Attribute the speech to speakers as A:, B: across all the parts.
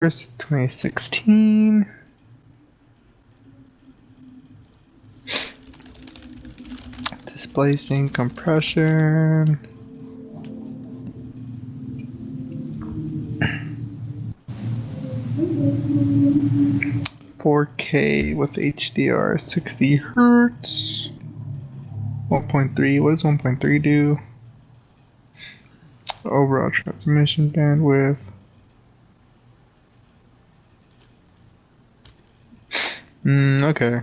A: 2016. Display stream compression. .4K with HDR 60 hertz. 1.3. What does 1.3 do? Overall transmission bandwidth. Okay.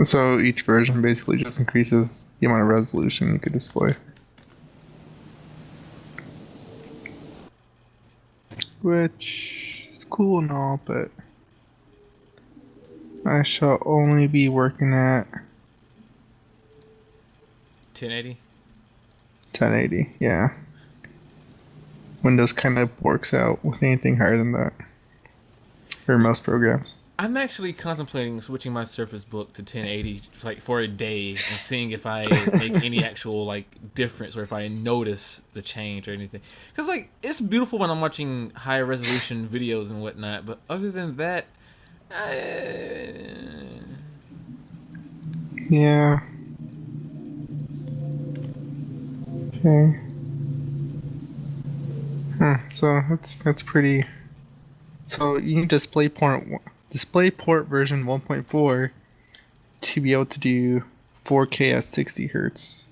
A: So each version basically just increases the amount of resolution you could display. Which is cool and all, but I shall only be working at
B: 1080.
A: 1080, yeah. Windows kind of works out with anything higher than that for most programs.
B: I'm actually contemplating switching my Surface Book to 1080 like for a day and seeing if I make any actual like difference or if I notice the change or anything. Because like it's beautiful when I'm watching higher resolution videos and whatnot, but other than that,
A: Yeah. Okay. So that's pretty. So you need DisplayPort version 1.4 to be able to do 4K at 60 hertz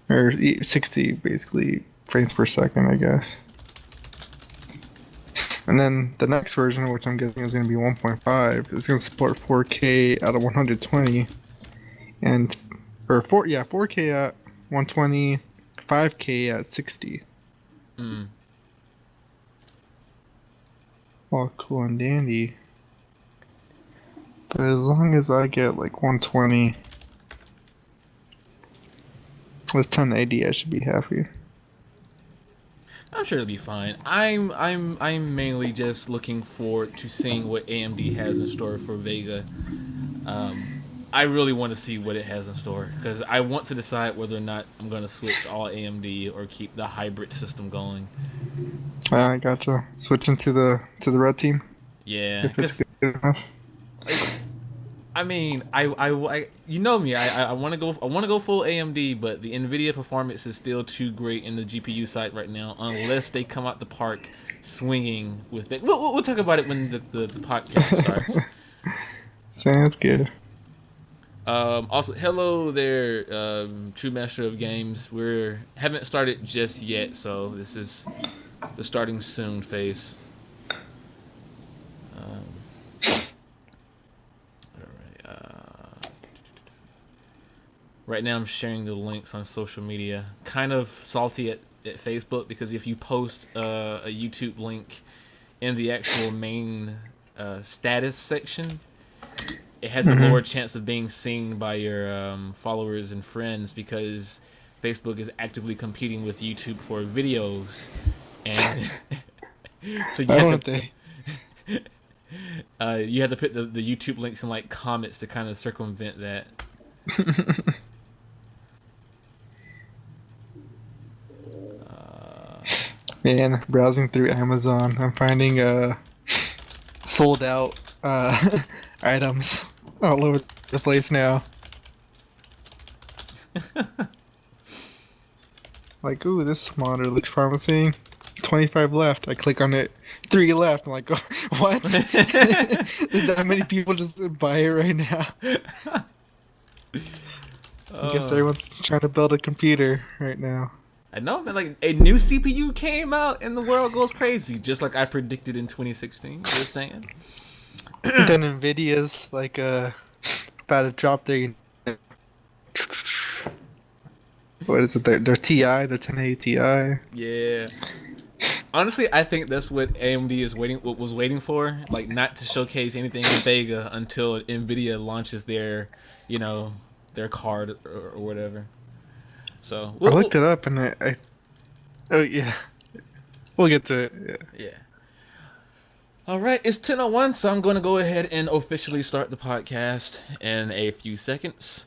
A: or 60 basically frames per second, I guess. And then the next version, which I'm guessing is going to be 1.5, is going to support 4K at 120 and 4K at 120, 5K at 60. All cool and dandy. But as long as I get like 120 with 1080, I should be happy.
B: I'm sure it'll be fine. I'm mainly just looking forward to seeing what AMD has in store for Vega. I really want to see what it has in store because I want to decide whether or not I'm going to switch all AMD or keep the hybrid system going.
A: I gotcha. Switching to the red team
B: Yeah,
A: if it's
B: because
A: good enough.
B: like I mean, I you know me. I want to go full AMD, but the Nvidia performance is still too great in the GPU side right now. Unless they come out the park swinging with it. We'll talk about it when the podcast starts.
A: Sounds good.
B: Also, hello there, True Master of Games. We haven't started just yet, so this is the starting soon phase. Right now, I'm sharing the links on social media. Kind of salty at Facebook because if you post a YouTube link in the actual main status section, it has a lower chance of being seen by your followers and friends because Facebook is actively competing with YouTube for videos, and so
A: Why don't they?
B: you have to put the YouTube links in like comments to kind of circumvent that.
A: Man, browsing through Amazon, I'm finding sold out items all over the place now. Like, ooh, this monitor looks promising. 25 left. I click on it. 3 left. I'm like, oh, what? Did that many people just buy it right now? I guess everyone's trying to build a computer right now.
B: I know, man. Like a new CPU came out, and the world goes crazy, just like I predicted in 2016. Just saying.
A: Then Nvidia's like about to drop their what is it? Their TI, their 1080 Ti.
B: Yeah. Honestly, I think that's what AMD was waiting for, like not to showcase anything in Vega until Nvidia launches their, their card or whatever. So
A: I looked it up and oh yeah, we'll get to it. Yeah.
B: yeah. All right, it's 10:01, so I'm going to go ahead and officially start the podcast in a few seconds.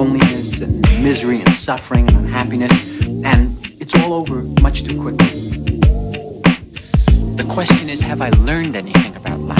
C: loneliness and misery and suffering and unhappiness, and it's all over much too quickly. The question is, have I learned anything about life?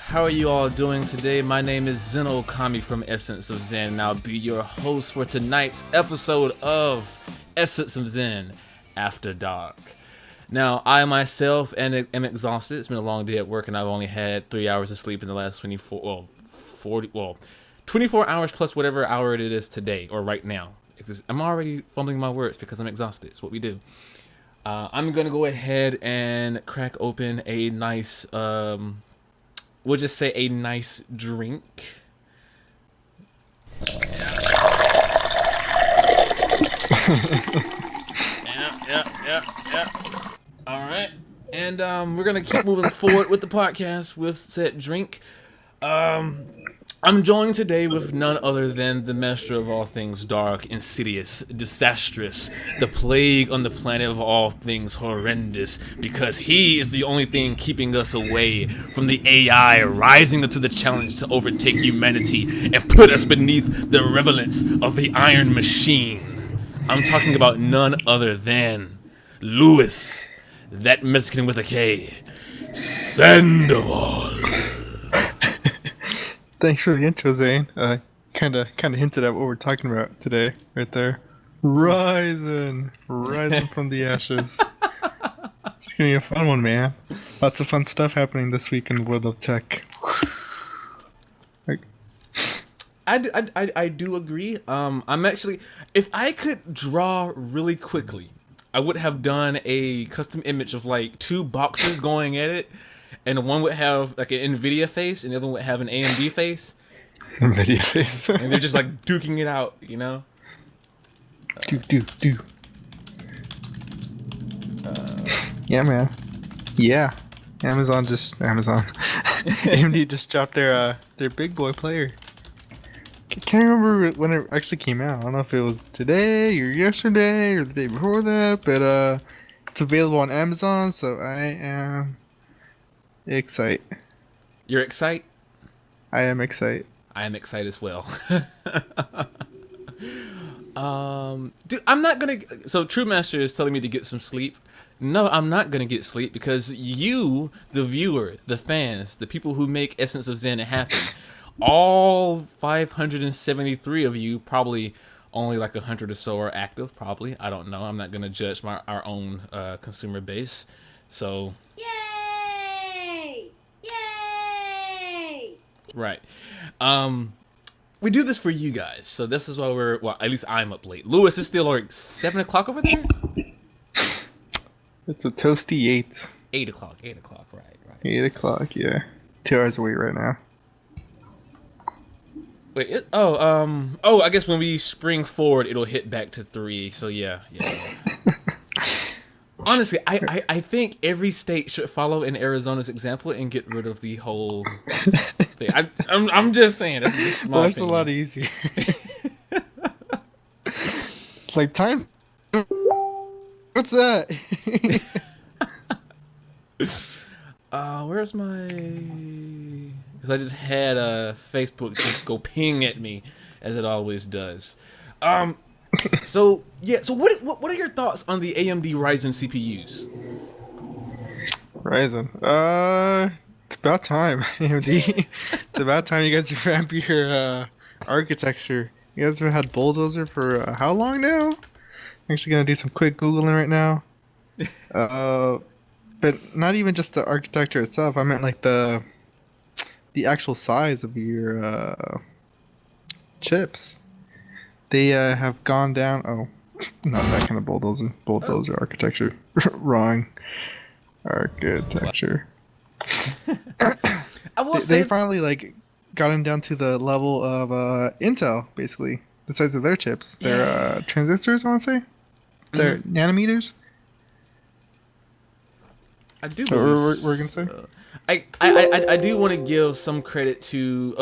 B: How are you all doing today? My name is Zen Okami from Essence of Zen, and I'll be your host for tonight's episode of Essence of Zen After Dark. Now, I myself am exhausted. It's been a long day at work, and I've only had 3 hours of sleep in the last 24 hours plus whatever hour it is today, or right now. I'm already fumbling my words because I'm exhausted. It's what we do. I'm going to go ahead and crack open a nice... we'll just say a nice drink. Yeah. All right. And we're going to keep moving forward with the podcast with said drink. I'm joined today with none other than the master of all things dark, insidious, disastrous, the plague on the planet of all things horrendous, because he is the only thing keeping us away from the AI rising up to the challenge to overtake humanity and put us beneath the relevance of the Iron Machine. I'm talking about none other than Louis, that Mexican with a K, Sandoval.
A: Thanks for the intro, Zane. Kind of hinted at what we're talking about today, right there. Rising from the ashes. It's gonna be a fun one, man. Lots of fun stuff happening this week in the world of tech.
B: I do agree. I'm actually, if I could draw really quickly, I would have done a custom image of like two boxers going at it. And one would have like an NVIDIA face, and the other one would have an AMD face.
A: NVIDIA face.
B: And they're just like duking it out, you know?
A: Do. Yeah, man. Yeah. Amazon. AMD just dropped their big boy player. Can't remember when it actually came out. I don't know if it was today or yesterday or the day before that, but it's available on Amazon, so I am excited.
B: You're excited?
A: I am excited.
B: I am excited as well. Dude, I'm not gonna. So True Master is telling me to get some sleep. No, I'm not gonna get sleep because you, the viewer, the fans, the people who make Essence of Zen happen, all 573 of you, probably only like 100 or so are active. Probably, I don't know. I'm not gonna judge our own consumer base. So. Right. We do this for you guys, so this is why at least I'm up late. Louis is still like 7 o'clock over there?
A: It's a toasty 8.
B: 8 o'clock, right.
A: 8 o'clock, yeah. 2 hours away right now.
B: Wait, I guess when we spring forward, it'll hit back to 3, so yeah. honestly, I think every state should follow in Arizona's example and get rid of the whole thing. I'm just saying. That's just my
A: Life's
B: opinion.
A: a lot easier. It's like time. What's that?
B: Where's my? Because I just had Facebook just go ping at me, as it always does. So yeah. So what are your thoughts on the AMD Ryzen CPUs?
A: Ryzen. It's about time, AMD. It's about time you guys revamp your architecture. You guys have had Bulldozer for how long now? I'm actually gonna do some quick googling right now. But not even just the architecture itself. I meant like the actual size of your chips. They have gone down. Oh, not that kind of bulldozer architecture. Wrong architecture. They finally like gotten down to the level of Intel, basically the size of their chips. Their transistors, I want to say, their nanometers.
B: I do.
A: We're gonna say.
B: I do want to give some credit to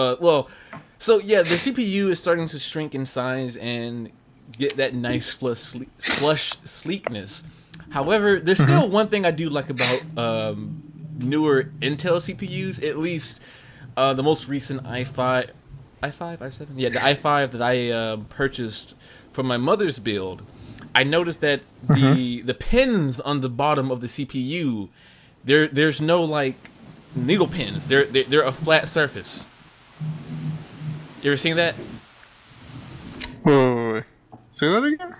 B: so yeah, the CPU is starting to shrink in size and get that nice flush sleekness. However, there's still one thing I do like about newer Intel CPUs, at least the most recent i5, i7, yeah, the i5 that I purchased for my mother's build. I noticed that the pins on the bottom of the CPU, there's no like needle pins. They're a flat surface. You ever seen that?
A: Wait. Say that again?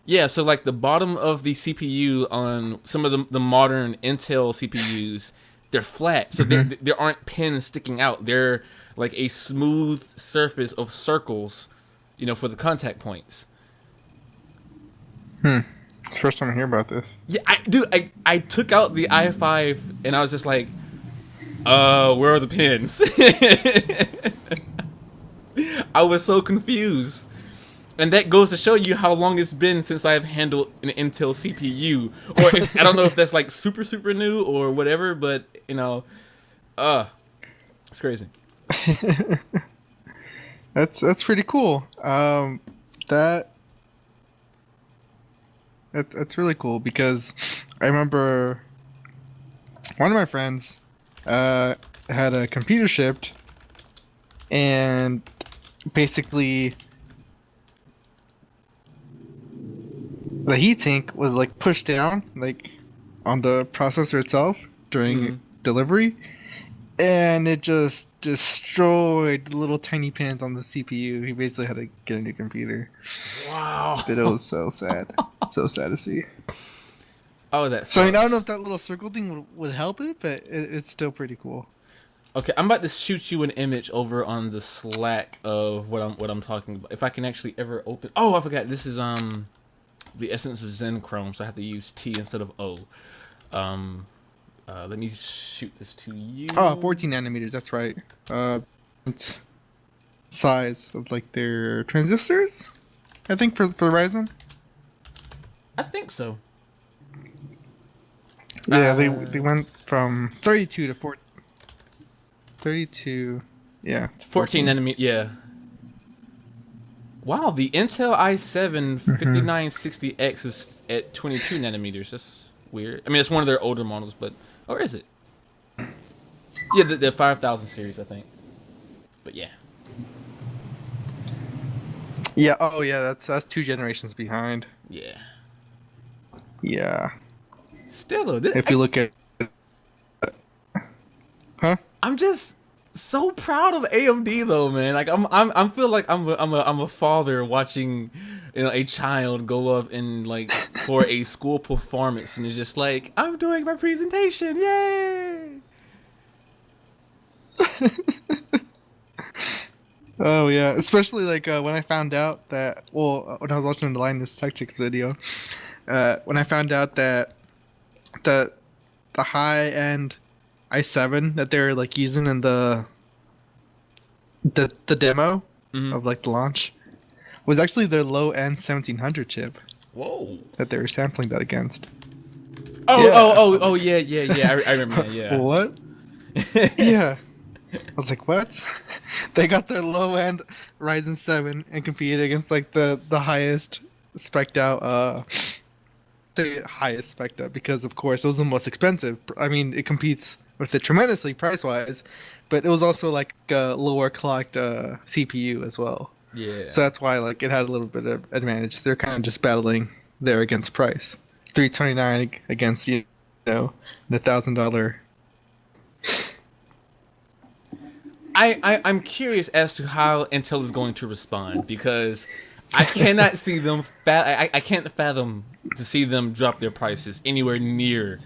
B: Yeah, so like the bottom of the CPU on some of the modern Intel CPUs, they're flat, so there aren't pins sticking out. They're like a smooth surface of circles, for the contact points.
A: It's the first time I hear about this.
B: Yeah, I took out the i5 and I was just like, where are the pins? I was so confused. And that goes to show you how long it's been since I've handled an Intel CPU. Or I don't know if that's like super new or whatever, but it's crazy.
A: That's pretty cool. That's really cool because I remember one of my friends had a computer shipped, and basically the heatsink was like pushed down like on the processor itself during delivery, and it just destroyed the little tiny pins on the CPU. He basically had to get a new computer.
B: Wow.
A: But it was so sad. So sad to see.
B: Oh, that's
A: so. I don't know if that little circle thing would help it, but it's still pretty cool.
B: Okay, I'm about to shoot you an image over on the Slack of what I'm talking about. If I can actually ever open. Oh, I forgot. This is the essence of Zen Chrome, so I have to use T instead of O. Let me shoot this to you.
A: Oh, 14 nanometers. That's right. Size of like their transistors, I think for Ryzen.
B: I think so.
A: Yeah, they went from 32 to 4. 32. Yeah.
B: 14 nanometer. Yeah. Wow, the Intel i7 5960X is at 22 nanometers. That's weird. I mean, it's one of their older models, but or is it? Yeah, the 5000 series, I think. But yeah.
A: Yeah. Oh, yeah. That's 2 generations behind.
B: Yeah.
A: Yeah.
B: Still though,
A: if you look at,
B: I'm just so proud of AMD though, man. Like I feel like I'm a father watching, a child go up and like for a school performance, and it's just like I'm doing my presentation, yay!
A: Oh yeah, especially like when I found out that when I was watching the Linus Tactics video, when I found out that the high end i7 that they're like using in the demo of like the launch was actually their low end 1700 chip.
B: Whoa!
A: That they were sampling that against.
B: Yeah. I remember that. Yeah.
A: What? Yeah. I was like, what? They got their low end Ryzen 7 and competed against like the highest spec'd out the highest spec'd out because of course it was the most expensive. I mean, it competes with it tremendously price wise, but it was also like a lower clocked CPU as well.
B: Yeah.
A: So that's why like it had a little bit of advantage. They're kind of just battling there against price. 329 against the $1,000.
B: I'm curious as to how Intel is going to respond because I cannot see them. I can't fathom to see them drop their prices anywhere near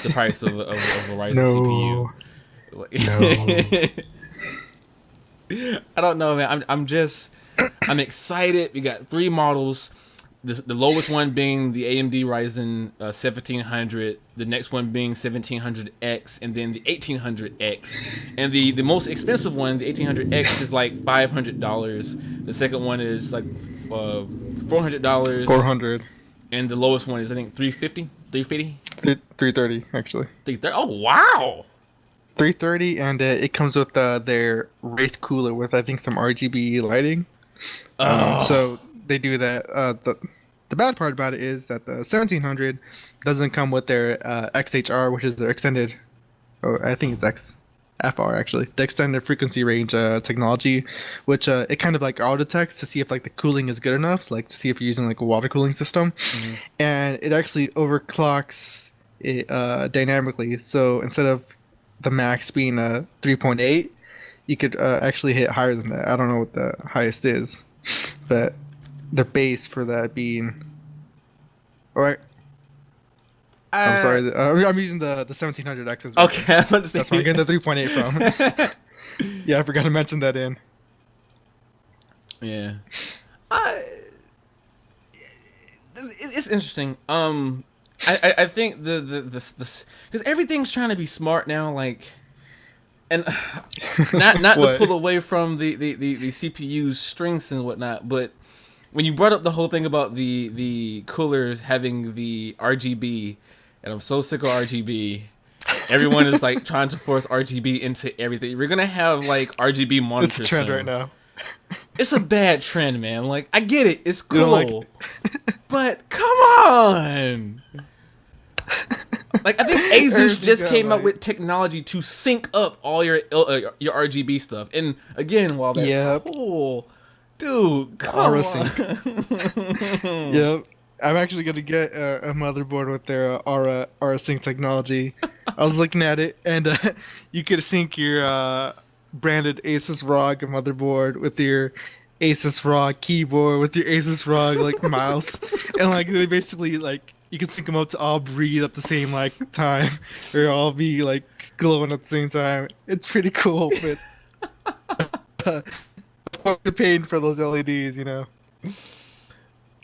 B: the price of a Ryzen CPU.
A: No.
B: I don't know, man. I'm excited. We got 3 models. The lowest one being the AMD Ryzen 1700, the next one being 1700X, and then the 1800X. And the most expensive one, the 1800X, is like $500. The second one is like $400.
A: 400.
B: And the lowest one is I think 350, 350,
A: 330 actually.
B: 330. Oh wow!
A: 330, and it comes with their Wraith cooler with I think some RGB lighting. So they do that. The bad part about it is that the 1700 doesn't come with their XHR, which is their extended, or I think it's XFR actually, the extended frequency range technology, which it kind of like auto detects to see if like the cooling is good enough, so, like to see if you're using like a water cooling system, and it actually overclocks it dynamically. So instead of the max being 3.8, you could actually hit higher than that. I don't know what the highest is, but the base for that being, all right. I'm sorry. I'm using the 1700X as well.
B: Okay, I'm about to say
A: that's where I'm getting the 3.8 from. Yeah, I forgot to mention that in.
B: Yeah, it's interesting. I think this because everything's trying to be smart now, like, and not to pull away from the CPU's strengths and whatnot, but when you brought up the whole thing about the coolers having the RGB, and I'm so sick of RGB. Everyone is like trying to force RGB into everything. We're gonna have like RGB monitors.
A: It's a trend
B: soon.
A: right now.
B: It's a bad trend, man. Like I get it, it's cool,
A: like
B: but come on. Like I think Asus just came out with technology to sync up all your RGB stuff. And again, while that's cool, dude, come on.
A: Yep. I'm actually gonna get a motherboard with their Aura sync technology. I was looking at it, and you could sync your branded Asus ROG motherboard with your Asus ROG keyboard, with your Asus ROG like mouse, and like they basically like you can sync them up to all breathe at the same like time, or all be like glowing at the same time. It's pretty cool, but the pain for those LEDs, you know.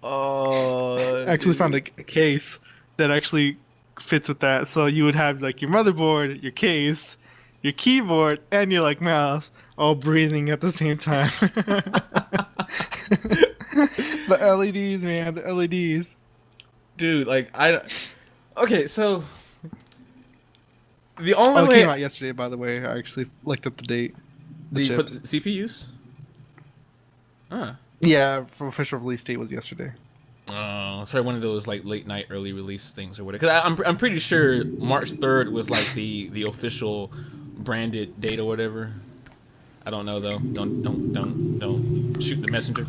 B: Oh,
A: I actually found a case that actually fits with that. So you would have like your motherboard, your case, your keyboard, and your like mouse all breathing at the same time. The LEDs, man, the LEDs.
B: Dude, like okay, so the only way
A: it came out yesterday, by the way. I actually looked up the date.
B: For the CPUs.
A: Yeah, for official release date was yesterday.
B: Oh, it's probably one of those like late night early release things or whatever. Because I'm pretty sure March 3rd was like the official branded date or whatever. I don't know though. Don't shoot the messenger.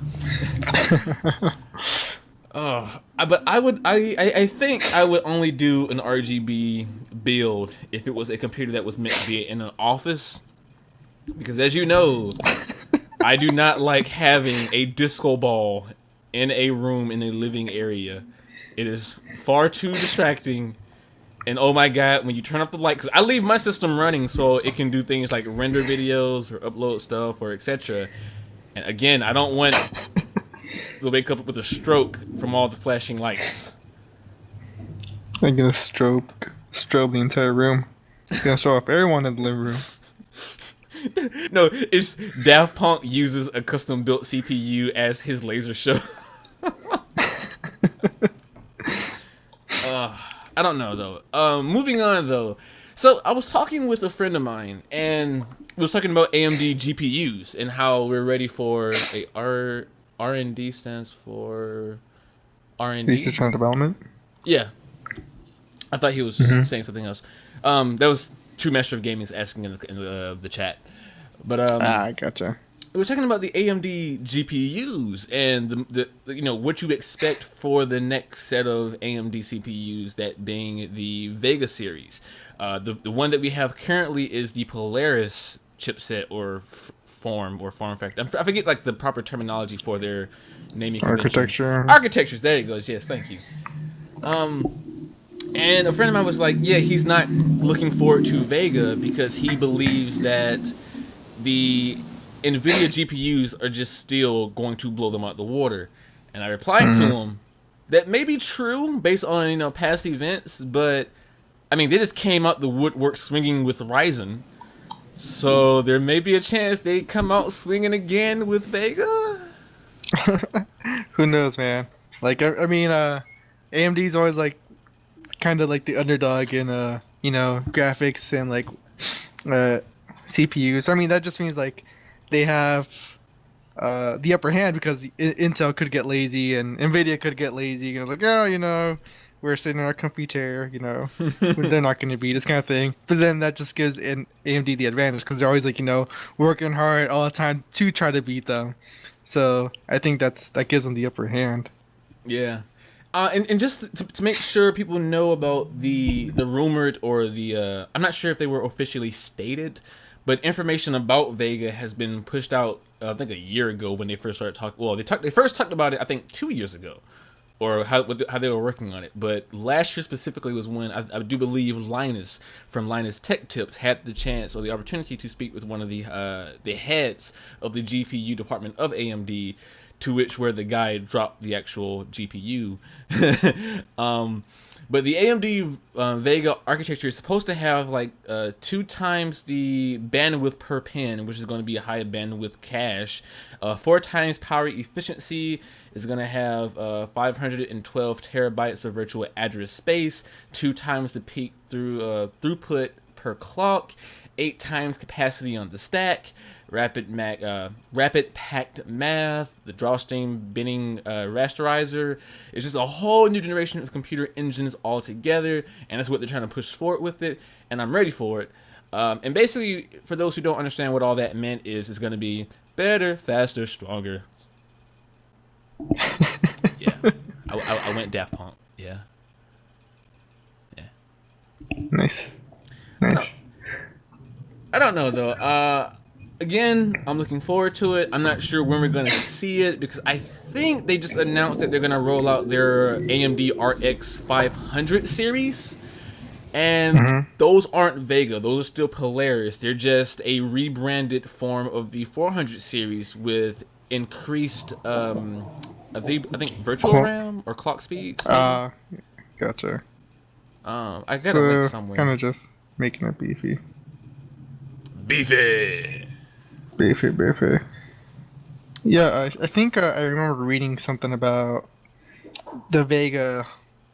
B: But I think I would only do an RGB build if it was a computer that was meant to be in an office, because as you know, I do not like having a disco ball in a room in a living area. It is far too distracting. And oh my god, when you turn up the light, because I leave my system running so it can do things like render videos or upload stuff or etc. And again, I don't want to wake up with a stroke from all the flashing lights.
A: I get a strobe the entire room. It's gonna show up everyone in the living room.
B: No, it's Daft Punk uses a custom built CPU as his laser show. I don't know though. Moving on though. So I was talking with a friend of mine, and we was talking about AMD GPUs and how we're ready for a R&D stands for R&D.
A: Research and development.
B: Yeah, I thought he was saying something else. That was True Master of Gaming's asking in the chat. But
A: I gotcha.
B: we were talking about the AMD GPUs and the what you expect for the next set of AMD CPUs, that being the Vega series. The one that we have currently is the Polaris chipset or form factor. I forget like the proper terminology for their naming convention. Architectures. There it goes. Yes, thank you. And a friend of mine was like, yeah, he's not looking forward to Vega because he believes that the NVIDIA GPUs are just still going to blow them out the water. And I replied to him that may be true based on past events, but I mean they just came out the woodwork swinging with Ryzen, so there may be a chance they come out swinging again with Vega.
A: Who knows, man? Like I mean, AMD's always like kind of like the underdog in graphics and like CPUs. I mean that just means like they have the upper hand because Intel could get lazy and Nvidia could get lazy. Like, oh, we're sitting in our comfy chair, they're not going to beat this kind of thing. But then that just gives AMD the advantage because they're always like, working hard all the time to try to beat them. So I think that gives them the upper hand.
B: Yeah. And just to make sure people know about the rumored or the I'm not sure if they were officially stated, but information about Vega has been pushed out I think a year ago when they first started talking. Well, they first talked about it I think 2 years ago, or how they were working on it. But last year specifically was when I do believe Linus from Linus Tech Tips had the chance or the opportunity to speak with one of the heads of the GPU department of AMD, to which where the guy dropped the actual GPU. But the AMD Vega architecture is supposed to have like 2 times the bandwidth per pin, which is going to be a high bandwidth cache. 4 times power efficiency, is going to have 512 terabytes of virtual address space. 2 times the peak throughput per clock. 8 times capacity on the stack. Rapid packed math, the drawstring binning rasterizer. It's just a whole new generation of computer engines altogether, and that's what they're trying to push forward with it, and I'm ready for it. And basically, for those who don't understand what all that meant, it's going to be better, faster, stronger. Yeah, I went Daft Punk. Yeah.
A: Nice.
B: I don't know though. Again, I'm looking forward to it. I'm not sure when we're going to see it because I think they just announced that they're going to roll out their AMD RX 500 series. And those aren't Vega. Those are still Polaris. They're just a rebranded form of the 400 series with increased, I think virtual RAM or clock speeds.
A: Gotcha.
B: I got a link somewhere.
A: Kind of just making it beefy.
B: Beefy.
A: Yeah, I think I remember reading something about the Vega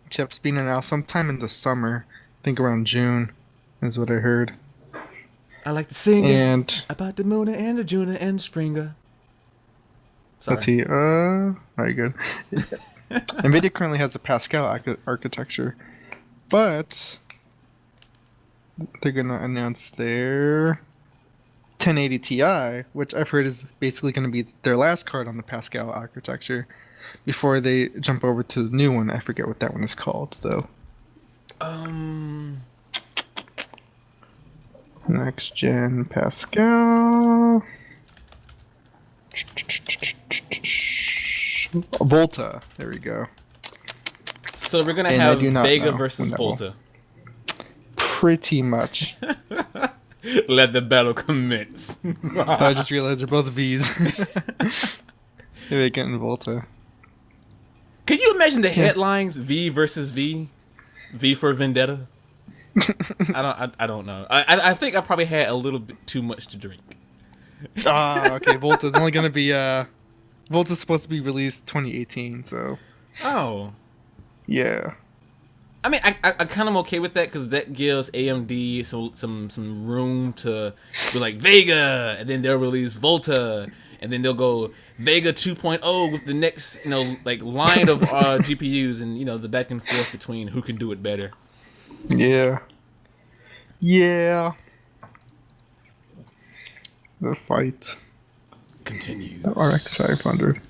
A: chips being announced sometime in the summer. I think around June is what I heard.
B: I like to sing about the Moona and the Juna and the Springer. Sorry.
A: Let's see. Very good. NVIDIA currently has a Pascal architecture, but they're gonna announce their 1080 Ti, which I've heard is basically going to be their last card on the Pascal architecture before they jump over to the new one. I forget what that one is called, though. Next gen Pascal. Volta. There we go.
B: So we're going to have Vega versus Volta.
A: Pretty much.
B: Let the battle commence.
A: I just realized they're both V's. They're getting Volta.
B: Can you imagine the headlines? V versus V? V for Vendetta? I don't know. I think I probably had a little bit too much to drink.
A: Okay. Volta's only going to be... Volta's supposed to be released 2018, so...
B: Oh.
A: Yeah.
B: I mean, I kind of okay with that because that gives AMD some room to be like Vega, and then they'll release Volta, and then they'll go Vega 2.0 with the next like line of GPUs, and the back and forth between who can do it better.
A: Yeah. Yeah. The fight.
B: Continues.
A: The RX 500.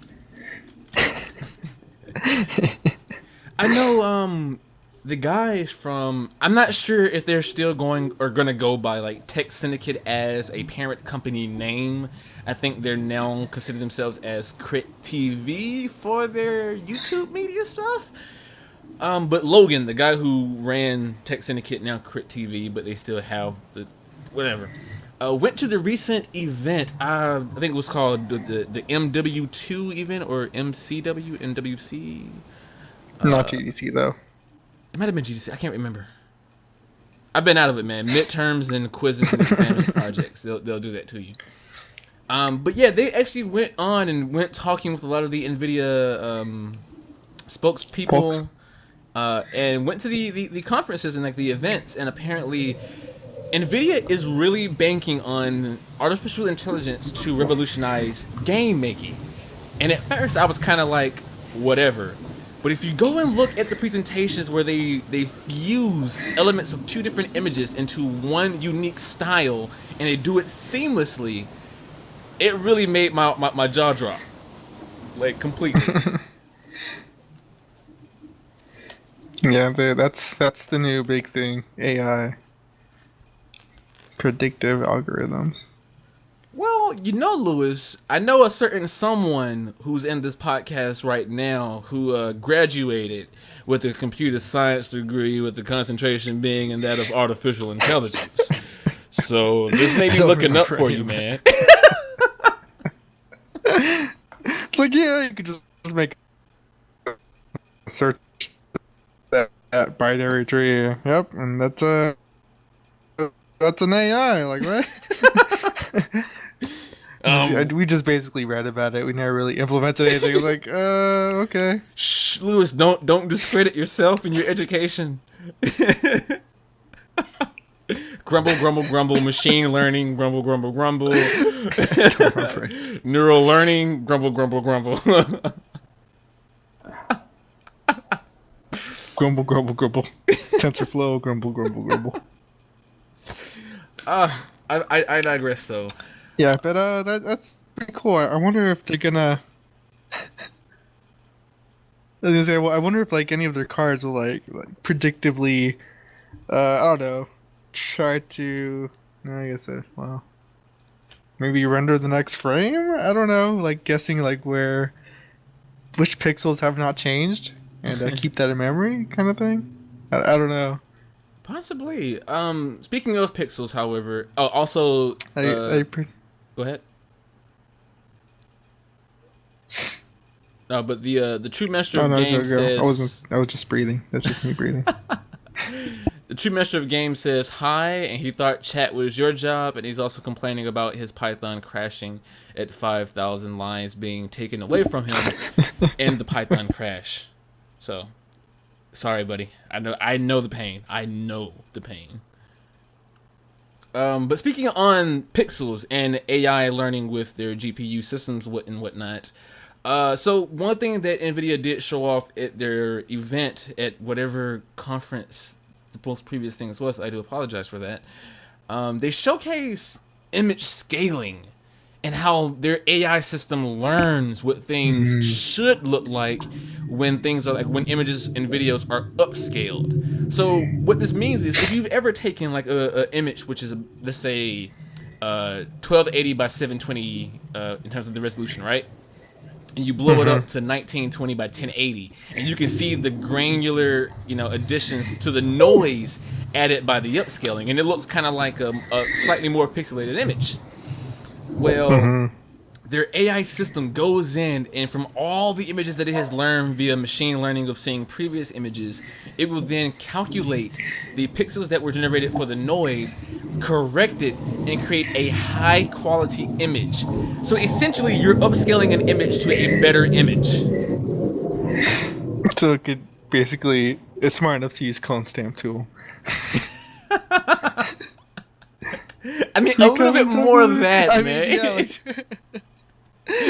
B: I know the guys from, I'm not sure if they're still gonna go by like Tech Syndicate as a parent company name. I think they're now consider themselves as Crit TV for their YouTube media stuff. But Logan, the guy who ran Tech Syndicate, now Crit TV, but they still have the whatever. Went to the recent event. I think it was called the MW2 event or MCW, MWC.
A: Not GDC though.
B: It might have been GDC. I can't remember. I've been out of it, man. Midterms and quizzes and exams and projects. They'll do that to you. But yeah, they actually went on and went talking with a lot of the NVIDIA spokespeople, and went to the conferences and like the events. And apparently, NVIDIA is really banking on artificial intelligence to revolutionize game making. And at first, I was kind of like, whatever. But if you go and look at the presentations where they use elements of two different images into one unique style and they do it seamlessly, it really made my jaw drop. Like, completely.
A: Yeah, that's the new big thing. AI. Predictive algorithms.
B: Well, Lewis, I know a certain someone who's in this podcast right now who graduated with a computer science degree with the concentration being in that of artificial intelligence. So this may be looking up for you, man.
A: It's like, yeah, you could just make a search that binary tree. Yep, and that's an AI. Like, what? We just basically read about it. We never really implemented anything. Like, okay.
B: Shh, Lewis, don't discredit yourself and your education. Grumble, grumble, grumble. Machine learning, grumble, grumble, grumble. Neural learning, grumble, grumble, grumble.
A: Grumble, grumble, grumble. TensorFlow, grumble, grumble, grumble.
B: I digress though.
A: Yeah, but that's pretty cool. I wonder if they're gonna. I was gonna say, well, I wonder if like any of their cards will like predictively, I don't know, try to. No, I guess well, maybe render the next frame. I don't know, like guessing like which pixels have not changed and keep that in memory, kind of thing. I don't know.
B: Possibly. Speaking of pixels, however, also. Go ahead. No, but the true master of games says.
A: I was just breathing. That's just me breathing.
B: The true master of games says hi, and he thought chat was your job, and he's also complaining about his Python crashing at 5,000 lines being taken away from him in the Python crash. So, sorry, buddy. I know the pain. I know the pain. But speaking on pixels and AI learning with their GPU systems and whatnot, so one thing that NVIDIA did show off at their event at whatever conference the most previous things was, I do apologize for that, they showcase image scaling and how their AI system learns what things should look like when things are like when images and videos are upscaled. So what this means is if you've ever taken like a image which is let's say 1280 by 720 in terms of the resolution, right? And you blow it up to 1920 by 1080, and you can see the granular, additions to the noise added by the upscaling, and it looks kind of like a slightly more pixelated image. Well, their AI system goes in, and from all the images that it has learned via machine learning of seeing previous images, it will then calculate the pixels that were generated for the noise, correct it, and create a high quality image. So essentially, you're upscaling an image to a better image.
A: So it could basically It's smart enough to use clone stamp tool.
B: I mean, a little bit more than that,
A: I
B: man.
A: mean, yeah,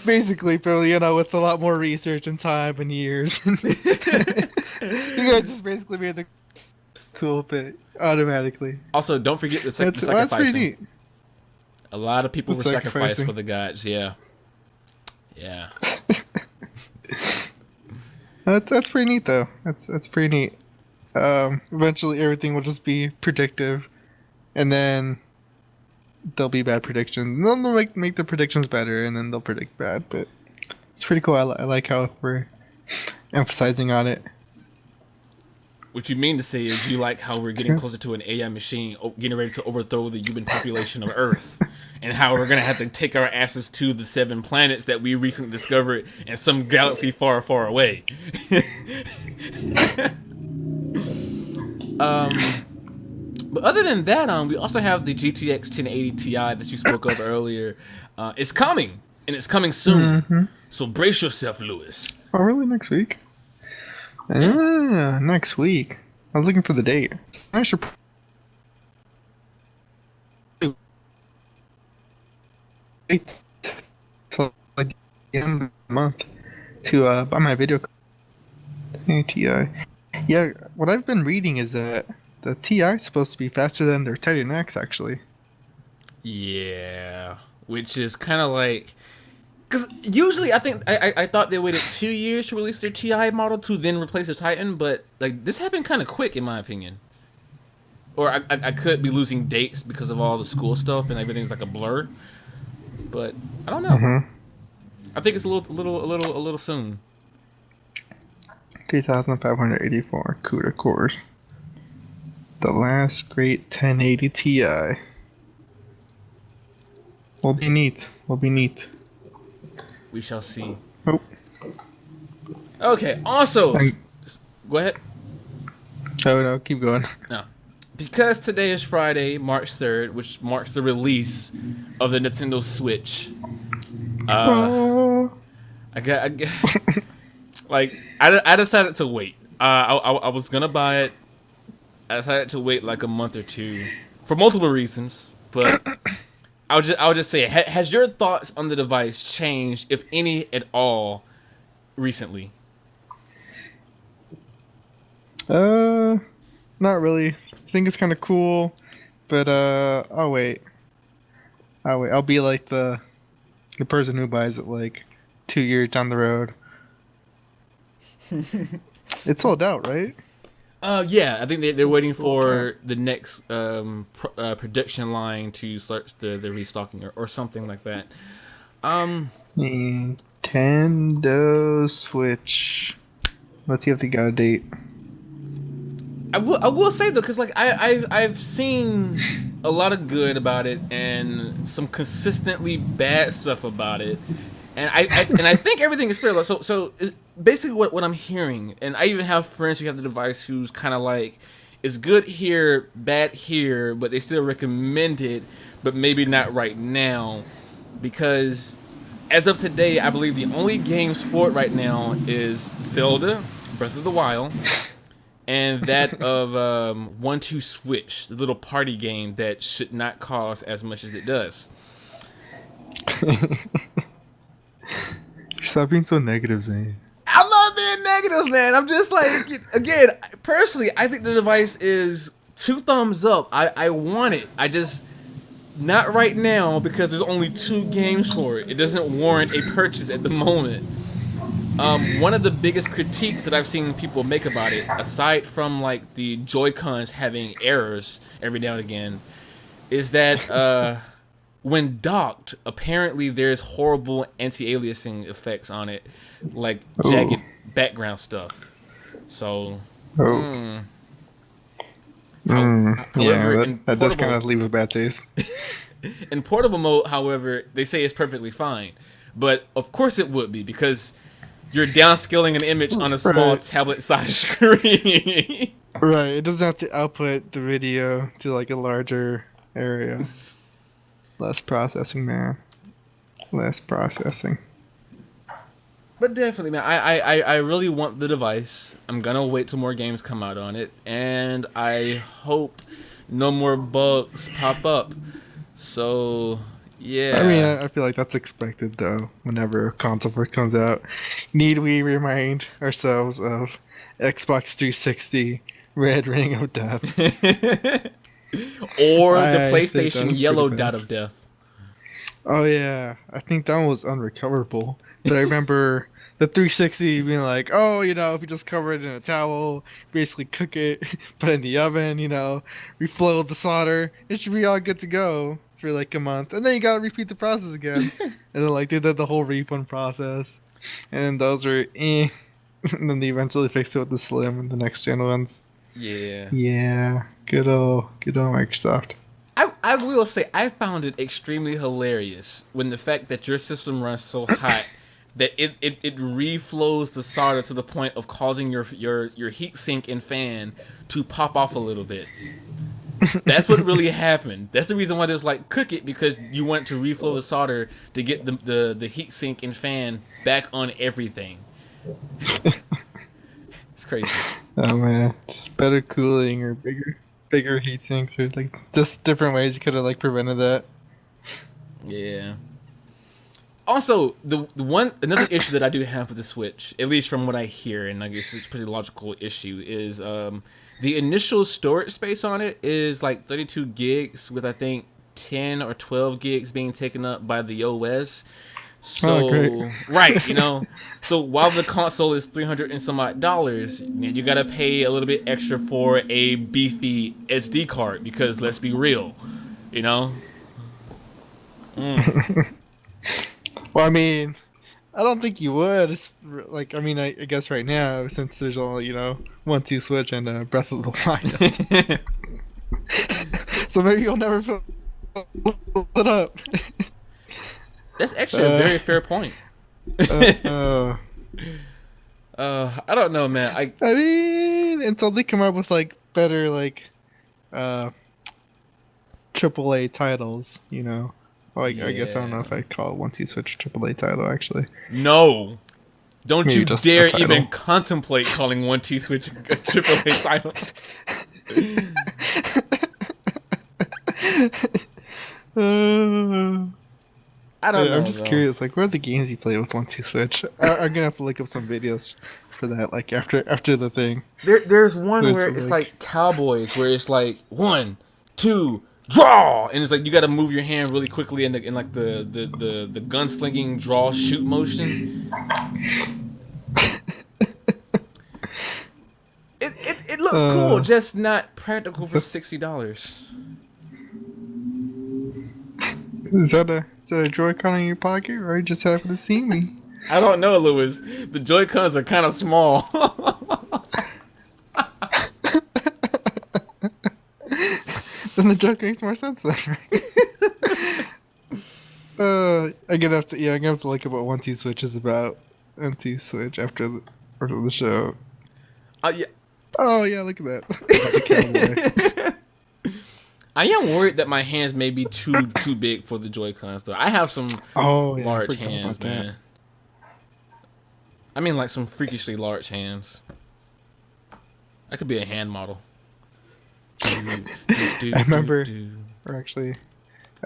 A: basically, but with a lot more research and time and years. You guys just basically made the tool fit automatically.
B: Also, don't forget the
A: That's pretty
B: sacrificing.
A: neat.
B: A lot of people
A: The
B: were sacrificed
A: sacrificing.
B: for the gods. Yeah.
A: That's pretty neat though. That's pretty neat. Eventually everything will just be predictive, and then there'll be bad predictions. And then they'll make the predictions better, and then they'll predict bad. But it's pretty cool. I like how we're emphasizing on it.
B: What you mean to say is you like how we're getting closer to an AI machine getting ready to overthrow the human population of Earth, and how we're gonna have to take our asses to the 7 planets that we recently discovered in some galaxy far, far away. But other than that, we also have the GTX 1080 Ti that you spoke of earlier. It's coming, and it's coming soon.
A: Mm-hmm.
B: So brace yourself, Lewis.
A: Oh, really? Next week? Next week. I was looking for the date. I should. Wait till like the end of the month to buy my video card. Ti. Yeah, what I've been reading is that the Ti is supposed to be faster than their Titan X, actually.
B: Yeah, which is kind of like, because usually I thought they waited 2 years to release their Ti model to then replace the Titan, but like this happened kind of quick in my opinion. Or I could be losing dates because of all the school stuff and everything's like a blur, but I don't know.
A: Mm-hmm.
B: I think it's a little soon.
A: 3,584 CUDA cores. The last great 1080 Ti. Will be neat. Will be neat.
B: We shall see.
A: Oh.
B: Okay. Also, go ahead.
A: Oh no, keep going.
B: No. Because today is Friday, March 3rd, which marks the release of the Nintendo Switch.
A: Oh.
B: I got like I decided to wait. I was gonna buy it. I decided to wait like a month or two for multiple reasons, but I'll just say, has your thoughts on the device changed, if any at all, recently?
A: Not really. I think it's kind of cool, but I'll wait. I'll be like the person who buys it like 2 years down the road. It's sold out, right?
B: Yeah, I think they're waiting for the next production line to start the restocking or something like that.
A: Nintendo Switch. Let's see if they got a date.
B: I will say though, because like I've seen a lot of good about it and some consistently bad stuff about it, and I think everything is fair. Like, so basically what I'm hearing, and I even have friends who have the device who's kind of like, it's good here, bad here, but they still recommend it, but maybe not right now, because as of today, I believe the only games for it right now is Zelda, Breath of the Wild, and that of 1-2 Switch, the little party game that should not cost as much as it does.
A: Stop being so negative, Zane.
B: I'm not being negative, man. I'm just like, again, personally, I think the device is 2 thumbs up. I want it. I just, not right now, because there's only 2 games for it. It doesn't warrant a purchase at the moment. One of the biggest critiques that I've seen people make about it, aside from like the Joy-Cons having errors every now and again, is that when docked, apparently there's horrible anti-aliasing effects on it, like jagged background stuff. So,
A: yeah, that does kind of leave a bad taste.
B: In portable mode, however, they say it's perfectly fine, but of course it would be, because you're downscaling an image on a small tablet-sized screen.
A: Right, it doesn't have to output the video to like a larger area. Less processing, man. Less processing.
B: But definitely, man, I really want the device. I'm gonna wait till more games come out on it, and I hope no more bugs pop up. So,
A: I mean,
B: yeah.
A: I feel like that's expected though. Whenever a console first comes out, need we remind ourselves of Xbox 360 Red Ring of Death?
B: Or the
A: I think that
B: PlayStation
A: was pretty
B: Yellow Dot
A: bad.
B: of Death.
A: Oh yeah, I think that one was unrecoverable. But I remember the 360 being like, oh, if you just cover it in a towel, basically cook it, put it in the oven, reflow the solder, it should be all good to go for like a month. And then you gotta repeat the process again. And then like they did the whole refund process. And those were eh. And then they eventually fixed it with the Slim and the next gen ones.
B: Yeah.
A: Yeah, good old Microsoft.
B: I will say I found it extremely hilarious when the fact that your system runs so hot that it reflows the solder to the point of causing your heat sink and fan to pop off a little bit. That's what really happened. That's the reason why there's like cook it, because you want to reflow the solder to get the heat sink and fan back on everything. It's crazy.
A: Oh man, just better cooling or bigger heat sinks, or like just different ways you could have like prevented that.
B: Yeah. Also, the another issue that I do have with the Switch, at least from what I hear, and I guess it's a pretty logical issue, is the initial storage space on it is like 32 gigs, with I think 10 or 12 gigs being taken up by the OS. So
A: Great.
B: right, so while the console is $300 and some odd dollars, you gotta pay a little bit extra for a beefy SD card, because let's be real, you know.
A: Well, I mean, I don't think you would. It's like, I mean, I guess right now, since there's all 1-2 Switch and Breath of the Wild, so maybe you'll never fill it up.
B: That's actually a very fair point. I don't know, man.
A: I mean, until they come up with like better AAA titles, Like I guess I don't know if I call it once you switch AAA title actually.
B: No. Don't
A: Maybe
B: you
A: just
B: dare
A: a title.
B: even contemplate calling 1T Switch a AAA title. I don't know.
A: I'm just curious, like, where are the games you play with 1-2 Switch? I'm gonna have to look up some videos for that, like after the thing.
B: There's one
A: There's
B: where
A: some,
B: it's
A: like-
B: like Cowboys, where it's like 1, 2, draw, and it's like you got to move your hand really quickly in like the gunslinging draw shoot motion. It looks cool, just not practical for $60.
A: Is that a Joy-Con in your pocket, or you just happen to see me?
B: I don't know, Lewis. The Joy-Cons are kind of small.
A: Then the joke makes more sense then, right? I'm gonna have to look up what 1-2 Switch is about. 1-2 Switch after the show.
B: Yeah.
A: Oh yeah, look at that. The cowboy.
B: I am worried that my hands may be too big for the Joy-Cons, though. I have some large hands, man. I mean, like some freakishly large hands. I could be a hand model.
A: I remember, or actually,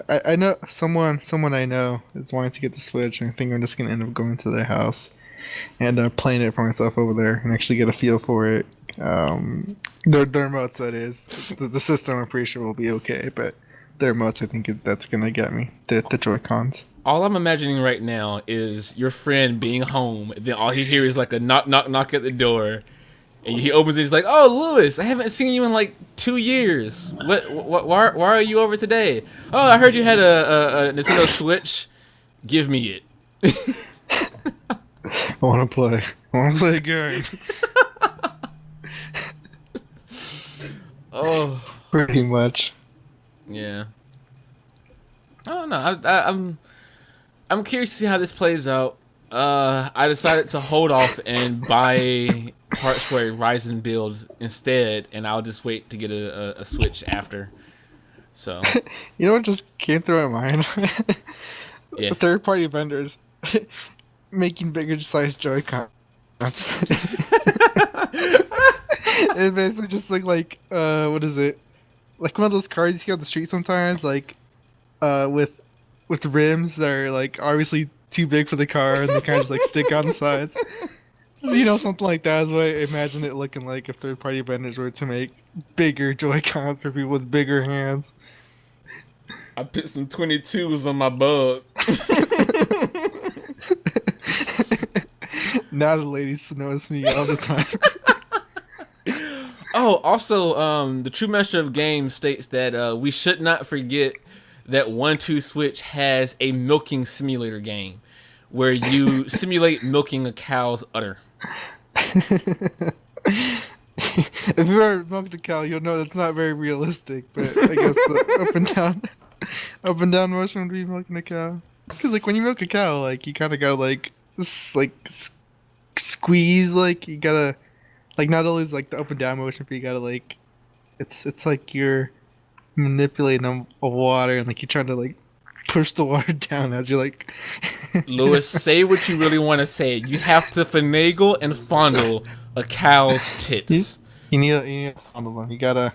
A: I know someone I know is wanting to get the Switch, and I think I'm just gonna end up going to their house and playing it for myself over there and actually get a feel for it. The remotes, that is. The system, I'm pretty sure will be okay, but the remotes, I think that's gonna get me. The Joy-Cons.
B: All I'm imagining right now is your friend being home, and then all he hears is like a knock, knock, knock at the door, and he opens it. He's like, "Oh, Lewis, I haven't seen you in like 2 years. Why are you over today? Oh, I heard you had a Nintendo Switch. Give me it."
A: I want to play. I want to play a game.
B: Oh,
A: Pretty much.
B: yeah. I don't know. I'm curious to see how this plays out. I decided to hold off and buy parts for a Ryzen build instead, and I'll just wait to get a Switch after. So,
A: You know what just came through my mind?
B: yeah.
A: The third-party vendors. making bigger size Joy-Cons. It basically just looked like what is it? Like one of those cars you see on the street sometimes, like with rims that are like obviously too big for the car and they kind of just like stick on the sides. So, something like that is what I imagine it looking like if third-party vendors were to make bigger Joy-Cons for people with bigger hands.
B: I put some 22s on my bug.
A: Now the ladies notice me all the time.
B: Oh, also, the True Master of Games states that we should not forget that 1-2 Switch has a milking simulator game where you simulate milking a cow's udder.
A: If you've ever milked a cow, you'll know that's not very realistic. But I guess the up and down motion would be milking a cow. Because like when you milk a cow, like you kind of gotta squeeze, like you gotta like not only is like the up and down motion, but you gotta like it's like you're manipulating a water and like you're trying to like push the water down as you're like.
B: Lewis, say what you really want to say. You have to finagle and fondle a cow's tits.
A: You need a fondle them. You gotta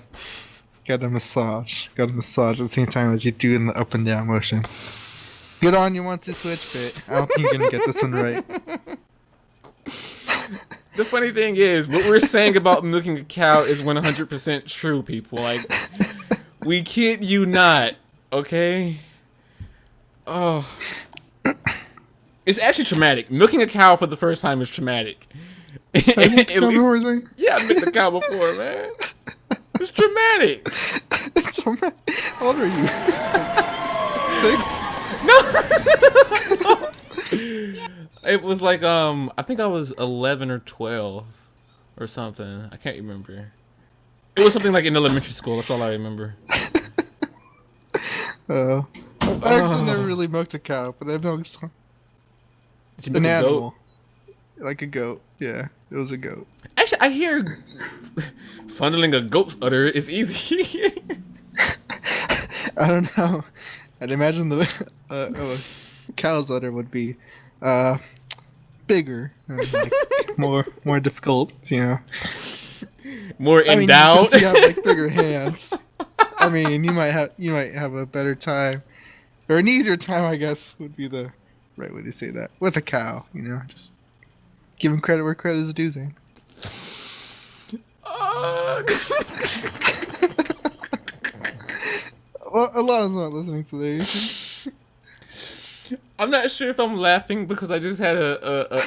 A: massage. Gotta massage at the same time as you're doing the up and down motion. Good on you, 1-2 Switch bit. I don't think you're gonna get this one right.
B: The funny thing is, what we're saying about milking a cow is 100% true, people. Like, we kid you not, okay? Oh. It's actually traumatic. Milking a cow for the first time is traumatic.
A: Yeah,
B: I milked a cow before, man. It's traumatic.
A: It's traumatic. How old are you? 6?
B: No. It was like I think I was 11 or 12 or something. I can't remember. It was something like in elementary school. That's all I remember.
A: I actually never really milked a cow, but I've milked an animal. Like a goat. Yeah, it was a goat.
B: Actually, I hear fondling a goat's udder is easy.
A: I don't know. I'd imagine the cow's udder would be bigger and like, more difficult,
B: More endowed.
A: Since you have like bigger hands. I mean, you might have a better time, or an easier time, I guess, would be the right way to say that. With a cow, just give him credit where credit is due. Well, a lot is not listening to this.
B: I'm not sure if I'm laughing because I just had a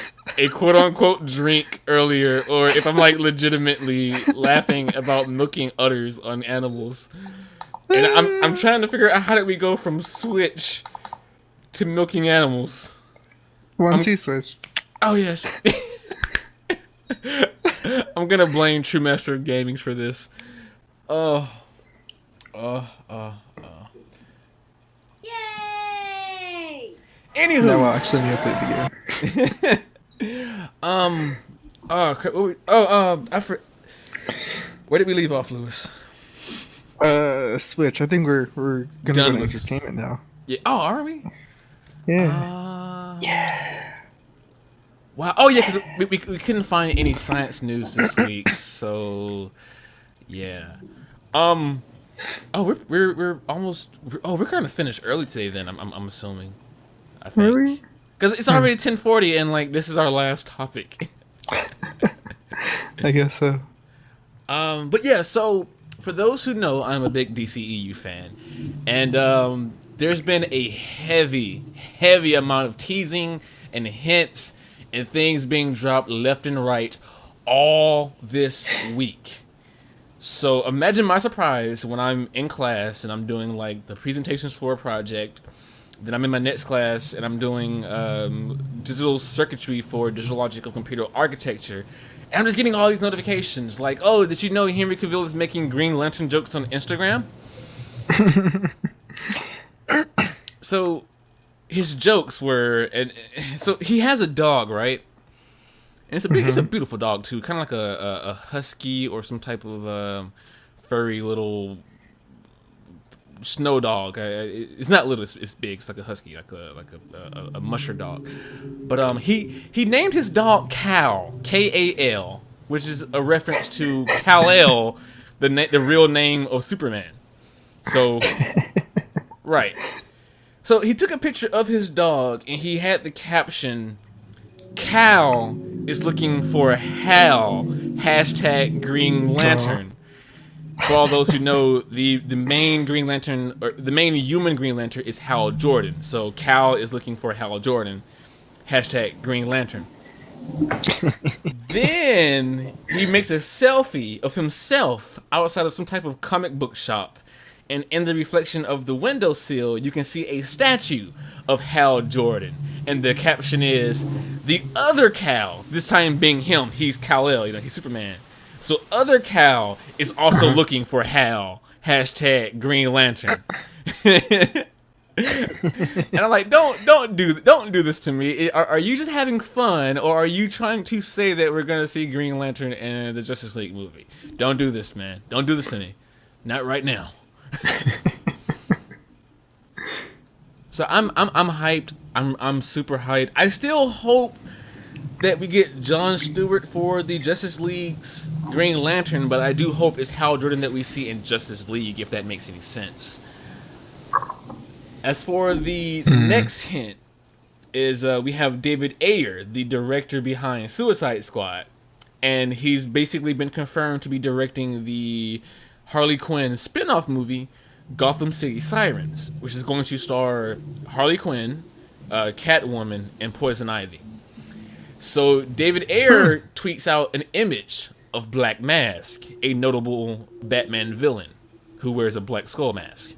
B: quote unquote drink earlier, or if I'm like legitimately laughing about milking udders on animals. And I'm trying to figure out how did we go from Switch to milking animals.
A: 1-2 Switch.
B: Oh yeah. I'm gonna blame True Master of Gaming for this.
D: Yay!
B: Anywho,
A: No, well, actually, I played the game.
B: Where did we leave off, Lewis?
A: Switch. I think we're gonna go
B: Done
A: to
B: with-
A: entertainment now.
B: Yeah. Oh, are we?
A: Yeah.
B: Yeah. Wow. Oh, yeah, because we couldn't find any science news this week, so yeah. Oh, we're almost. We're gonna finish early today. Then I'm assuming. I think.
A: Really?
B: Because it's already 10:40, and like this is our last topic.
A: I guess so.
B: But yeah, so for those who know, I'm a big DCEU fan, and there's been a heavy amount of teasing and hints and things being dropped left and right all this week. So imagine my surprise when I'm in class and I'm doing like the presentations for a project. Then I'm in my next class and I'm doing digital circuitry for digital logic of computer architecture. And I'm just getting all these notifications like, oh, did you know Henry Cavill is making Green Lantern jokes on Instagram? So his jokes were, and so he has a dog, right? And it's a beautiful dog too, kind of like a husky or some type of furry little snow dog. It's not little. It's big. It's like a husky, like a musher dog. But he named his dog Kal, Kal, which is a reference to Kal-El, the real name of Superman. So, right. So he took a picture of his dog and he had the caption, "Cal is looking for Hal, hashtag Green Lantern." For all those who know, the main Green Lantern, or the main human Green Lantern, is Hal Jordan. So Cal is looking for Hal Jordan, hashtag Green Lantern. Then he makes a selfie of himself outside of some type of comic book shop. And in the reflection of the windowsill, you can see a statue of Hal Jordan. And the caption is, "The other Cal," this time being him, he's Kal-El, he's Superman. So other Cal is also looking for Hal, hashtag Green Lantern. And I'm like, don't do this to me. Are you just having fun, or are you trying to say that we're gonna see Green Lantern in the Justice League movie? Don't do this, man. Don't do this to me. Not right now. So I'm hyped. I'm super hyped. I still hope that we get Jon Stewart for the Justice League's Green Lantern, but I do hope it's Hal Jordan that we see in Justice League, if that makes any sense. As for the next hint, is we have David Ayer, the director behind Suicide Squad, and he's basically been confirmed to be directing the Harley Quinn spin-off movie, Gotham City Sirens, which is going to star Harley Quinn, Catwoman, and Poison Ivy. So David Ayer tweets out an image of Black Mask, a notable Batman villain who wears a black skull mask.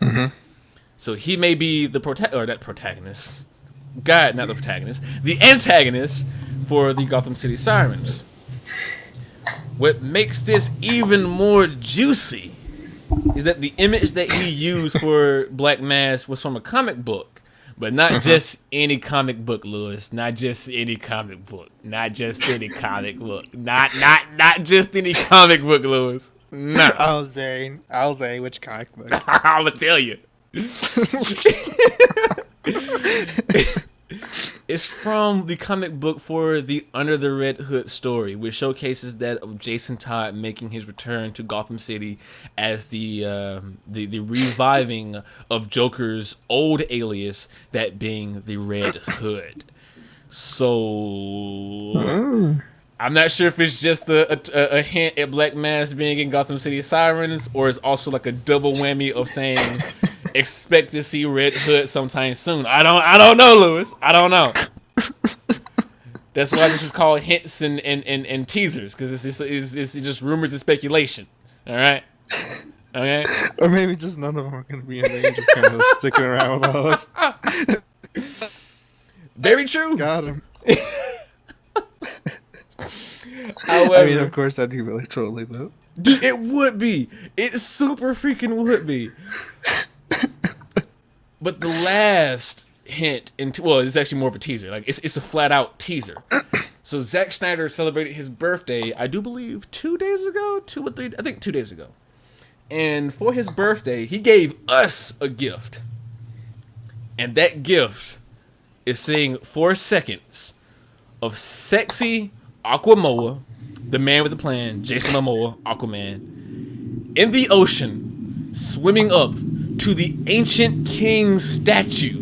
B: So he may be the protagonist. God, not the protagonist. The antagonist for the Gotham City Sirens. What makes this even more juicy is that the image that he used for Black Mask was from a comic book, but not just any comic book, Lewis. Not just any comic book. Not just any comic book. Not just any comic book, Lewis. No.
A: I'll say which comic book.
B: I'ma tell you. It's from the comic book for the Under the Red Hood story, which showcases that of Jason Todd making his return to Gotham City as the reviving of Joker's old alias, that being the Red Hood. So I'm not sure if it's just a hint at Black Mask being in Gotham City Sirens, or it's also like a double whammy of saying expect to see Red Hood sometime soon. I don't know, Lewis. I don't know. That's why this is called hints and teasers, because it's just rumors and speculation. All right. Okay.
A: Or maybe just none of them are going to be in there. You're just kind of sticking around with us.
B: Very true.
A: Got him.
B: However,
A: I mean, of course, that'd be really trolly, though.
B: Dude, it would be. It super freaking would be. But the last hint, well, it's actually more of a teaser. Like it's a flat out teaser. So Zack Snyder celebrated his birthday, I do believe 2 days ago, 2 or 3, I think 2 days ago. And for his birthday, he gave us a gift. And that gift is seeing 4 seconds of sexy Aquamoa, the man with the plan, Jason Momoa, Aquaman, in the ocean, swimming up to the ancient king statue.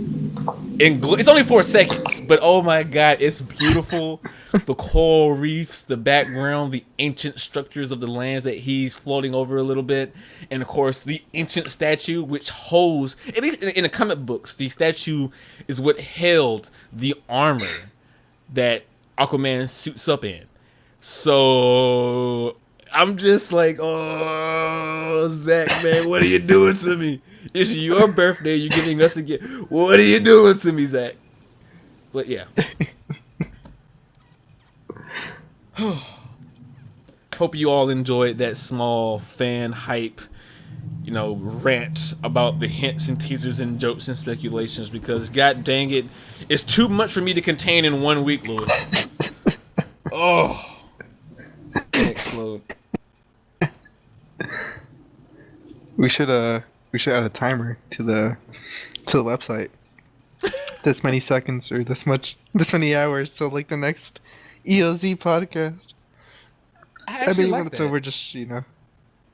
B: It's only 4 seconds, but oh my god, it's beautiful. The coral reefs, the background, the ancient structures of the lands that he's floating over a little bit, and of course the ancient statue, which holds, at least in the comic books, the statue is what held the armor that Aquaman suits up in. So I'm just like, oh, Zach, man, what are you doing to me? It's your birthday. You're giving us a gift. What are you doing to me, Zach? But yeah. Hope you all enjoyed that small fan hype, rant about the hints and teasers and jokes and speculations, because god dang it, it's too much for me to contain in 1 week, Lewis. Oh. Explode.
A: We should We should add a timer to the website. This many seconds or this many hours. So like the next EOZ podcast.
B: I
A: I
B: actually
A: mean, when
B: like
A: it's
B: that.
A: over, just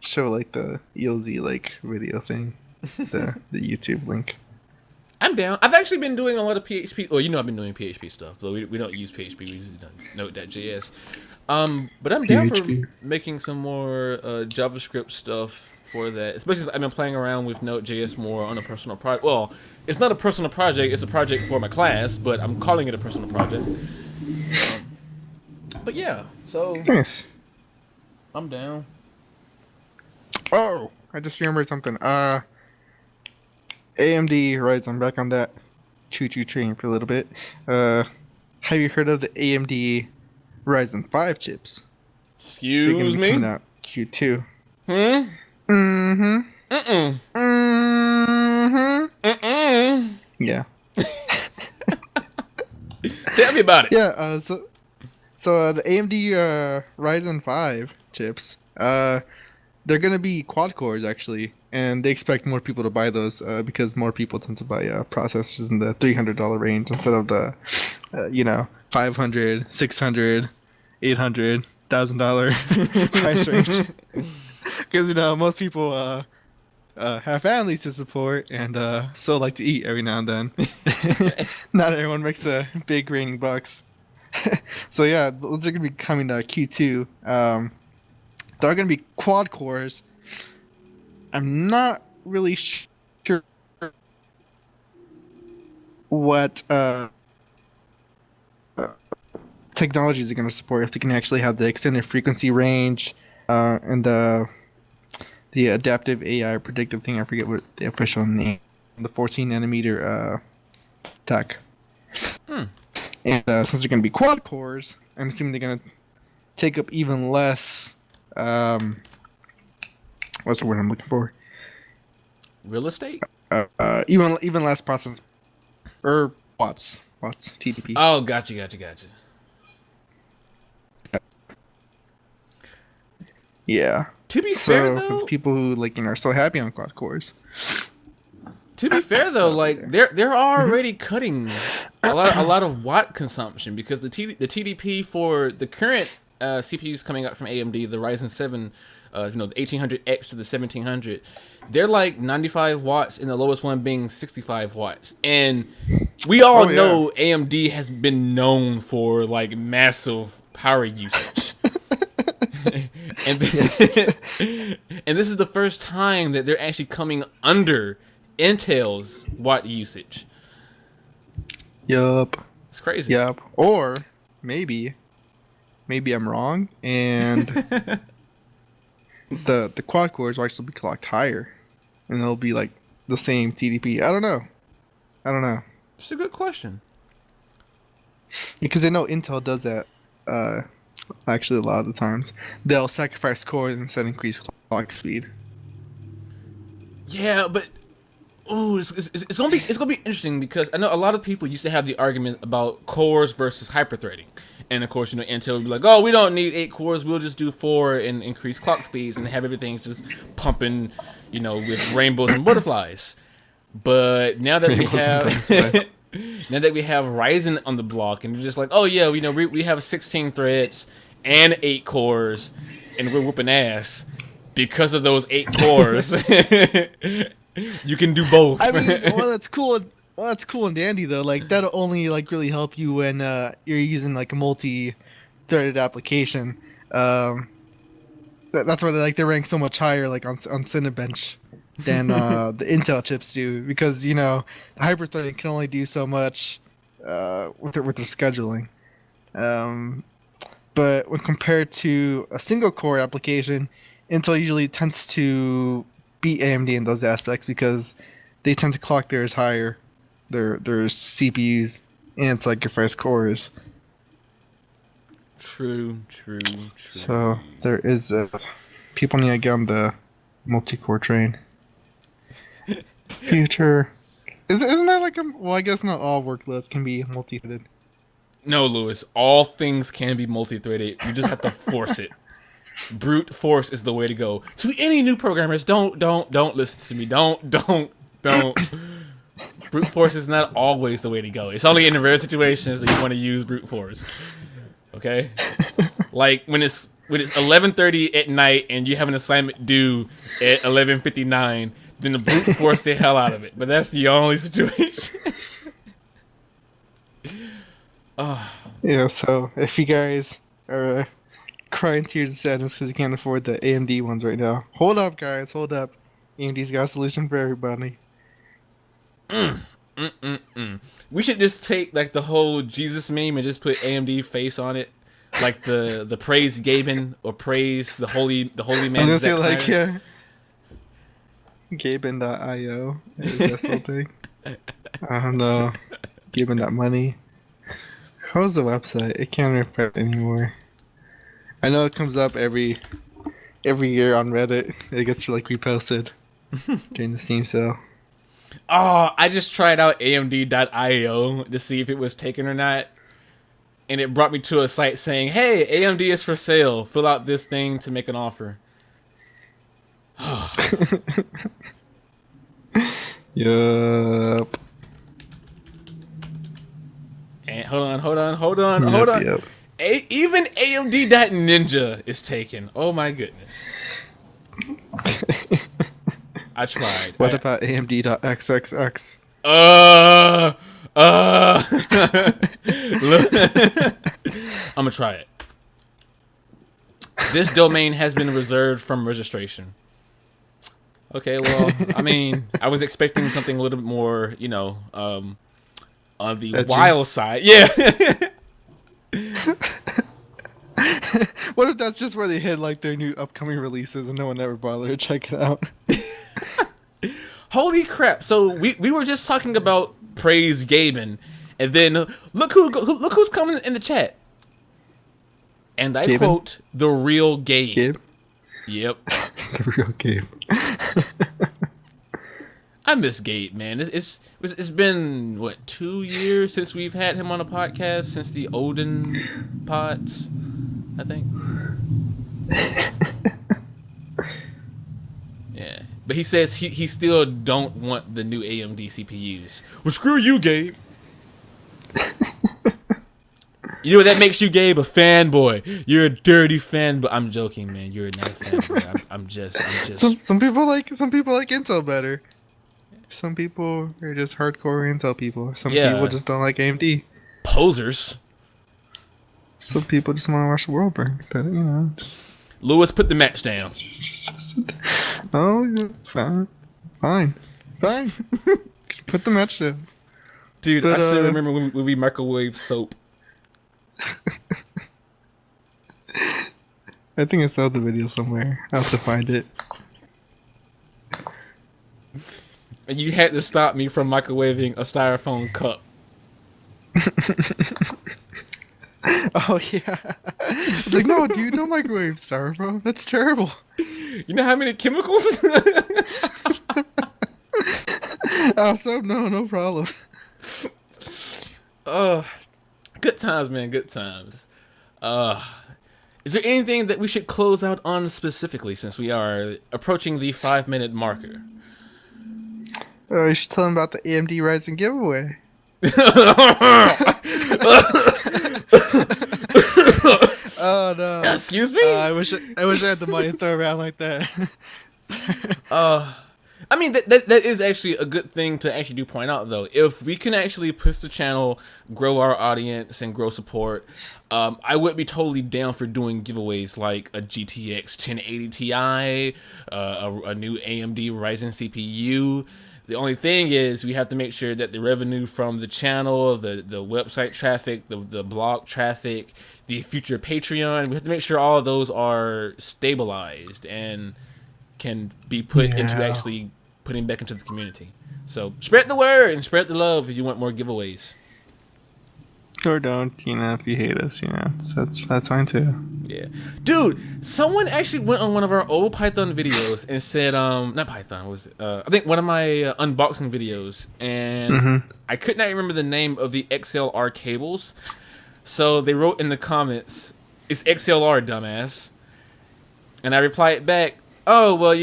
A: show like the EOZ like video thing, the YouTube link.
B: I'm down. I've actually been doing a lot of PHP. Well, I've been doing PHP stuff, so we don't use PHP. We use Node.js. But I'm down for
A: PHP.
B: making some more JavaScript stuff for that. Especially since I've been playing around with Node.js more on a personal project. Well, it's not a personal project. It's a project for my class, but I'm calling it a personal project. But yeah, so
A: Nice.
B: I'm down.
A: Oh, I just remembered something. AMD Ryzen. Back on that choo-choo train for a little bit. Have you heard of the AMD Ryzen 5 chips? They're gonna
B: Excuse
A: be
B: me?
A: coming out Q2.
B: Hmm?
A: Mm-hmm.
B: Mm-mm.
A: Mm-hmm.
B: Mm-mm.
A: Yeah.
B: Tell me about it.
A: Yeah. So the AMD Ryzen 5 chips. They're gonna be quad cores actually, and they expect more people to buy those because more people tend to buy processors in the $300 range instead of the, $500, $600, $800, $1,000 price range. Because most people have families to support and still like to eat every now and then. Not everyone makes a big raining bucks. So yeah, those are gonna be coming to Q2. They're gonna be quad cores. I'm not really sure what technologies are gonna support. If they can actually have the extended frequency range and the adaptive AI predictive thing. I forget what the official name. The 14 nanometer tech. And since they're going to be quad cores, I'm assuming they're going to take up even less. What's the word I'm looking for?
B: Real estate?
A: Even less process or watts TDP.
B: Oh, gotcha.
A: Yeah.
B: To be
A: So
B: fair,
A: for
B: though,
A: the people who are still happy on quad cores.
B: like they're already cutting a lot of watt consumption because the TDP for the current CPUs coming out from AMD, the Ryzen 7, the 1800X to the 1700, they're like 95 watts, and the lowest one being 65 watts. And we all know AMD has been known for like massive power usage. And and this is the first time that they're actually coming under Intel's watt usage.
A: Yup.
B: It's crazy.
A: Yep. Or maybe I'm wrong, and the quad cores will actually be clocked higher, and it'll be like the same TDP. I don't know.
B: It's a good question.
A: Because I know Intel does that. Actually, a lot of the times they'll sacrifice cores and instead increase clock speed.
B: Yeah, but it's gonna be interesting because I know a lot of people used to have the argument about cores versus hyperthreading, and of course Intel would be like, oh, we don't need 8 cores, we'll just do 4 and increase clock speeds and have everything just pumping, with rainbows and butterflies. But now that we have now that we have Ryzen on the block, and they're just like, oh yeah, we have 16 threads and 8 cores, and we're whooping ass because of those 8 cores. You can do both.
A: I mean, that's cool. Well, that's cool and dandy though. Like that'll only really help you when you're using like a multi-threaded application. That's why they rank so much higher like on Cinebench than the Intel chips do, because the hyperthreading can only do so much with their scheduling. But when compared to a single core application, Intel usually tends to beat AMD in those aspects because they tend to clock theirs higher, their CPUs, and sacrifice cores.
B: True.
A: So there is people need to get on the multi-core train. Future. Isn't that like well, I guess not all workloads can be multi-threaded.
B: No, Lewis. All things can be multi-threaded. You just have to force it. brute force is the way to go. To any new programmers, don't listen to me. Don't. Brute force is not always the way to go. It's only in rare situations that you want to use brute force. Okay? Like when it's 11:30 at night and you have an assignment due at 11:59, then the brute force the hell out of it. But that's the only situation.
A: Yeah, so if you guys are crying tears of sadness because you can't afford the AMD ones right now, hold up, guys, hold up. AMD's got a solution for everybody.
B: We should just take like the whole Jesus meme and just put AMD face on it, like the praise Gaben or praise the holy man.
A: I was gonna say like yeah, Gaben.io is this whole thing. I don't know, Gaben.money. How's the website? It can't reflect anymore. I know it comes up every year on Reddit. It gets like reposted during the Steam sale.
B: Oh, I just tried out AMD.io to see if it was taken or not. And it brought me to a site saying, hey, AMD is for sale. Fill out this thing to make an offer.
A: Yup.
B: And hold on.
A: Yep.
B: Even AMD.ninja is taken. Oh my goodness. I tried.
A: What about AMD.xxx?
B: I'm gonna try it. This domain has been reserved from registration. Okay, well, I mean, I was expecting something a little bit more, on the
A: Edgy.
B: wild side. Yeah.
A: What if that's just where they hid like their new upcoming releases and no one ever bothered to check it out?
B: Holy crap! So we were just talking about praise Gaben, and then look who's coming in the chat. And I
A: Gaben?
B: quote the real Gabe.
A: Gabe?
B: Yep.
A: The real Gabe.
B: I miss Gabe, man. It's been what 2 years since we've had him on a podcast, since the Odin pods, I think. Yeah, but he says he still don't want the new AMD CPUs. Well, screw you, Gabe. You know what that makes you, Gabe? A fanboy. You're a dirty fanboy. I'm joking, man. You're not a fanboy. I'm just.
A: Some people like Intel better. Some people are just hardcore Intel people. Some people just don't like AMD.
B: Posers.
A: Some people just want to watch the world burn. But just
B: Lewis, put the match down.
A: oh, yeah, fine. Put the match down.
B: Dude,
A: But,
B: I still remember when we microwaved soap.
A: I think I saw the video somewhere. I'll have to find it.
B: And you had to stop me from microwaving a styrofoam cup.
A: Oh yeah. It's like, no, dude, don't microwave styrofoam. That's terrible.
B: You know how many chemicals?
A: So no problem.
B: Good times, man. Good times. Is there anything that we should close out on specifically, since we are approaching the 5-minute marker?
A: You should tell them about the AMD Ryzen giveaway. Oh no!
B: Excuse me.
A: I wish I had the money to throw around like that.
B: I mean, that is actually a good thing to actually do point out, though. If we can actually push the channel, grow our audience, and grow support, I would be totally down for doing giveaways like a GTX 1080 Ti, a new AMD Ryzen CPU. The only thing is we have to make sure that the revenue from the channel, the website traffic, the blog traffic, the future Patreon, we have to make sure all of those are stabilized and can be put into actually putting back into the community. So spread the word and spread the love if you want more giveaways.
A: Or don't, if you hate us, that's fine too.
B: Yeah. Dude, someone actually went on one of our old Python videos and said, not Python, was it? I think one of my unboxing videos, and I could not remember the name of the XLR cables. So they wrote in the comments, it's XLR, dumbass. And I replied back, oh, well,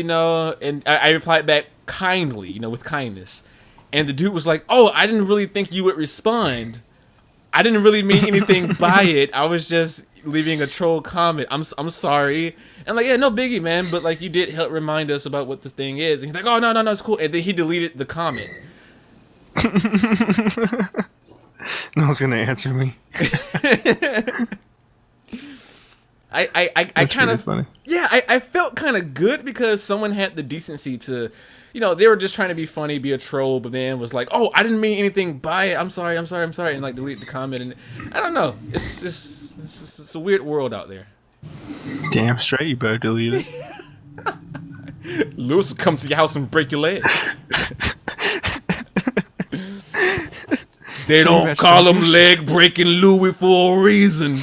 B: and I replied back kindly, with kindness. And the dude was like, oh, I didn't really think you would respond. I didn't really mean anything by it. I was just leaving a troll comment. I'm sorry. And I'm like, yeah, no biggie, man. But like, you did help remind us about what this thing is. And he's like, oh, no, it's cool. And then he deleted the comment.
A: No one's gonna answer me.
B: I kind of
A: funny.
B: Yeah, I felt kind of good because someone had the decency to, they were just trying to be funny, be a troll, but then was like, oh, I didn't mean anything by it. I'm sorry, and like delete the comment. And I don't know. It's a weird world out there.
A: Damn straight, you better delete it.
B: Lewis will come to your house and break your legs. They don't call him leg breaking Louis for a reason.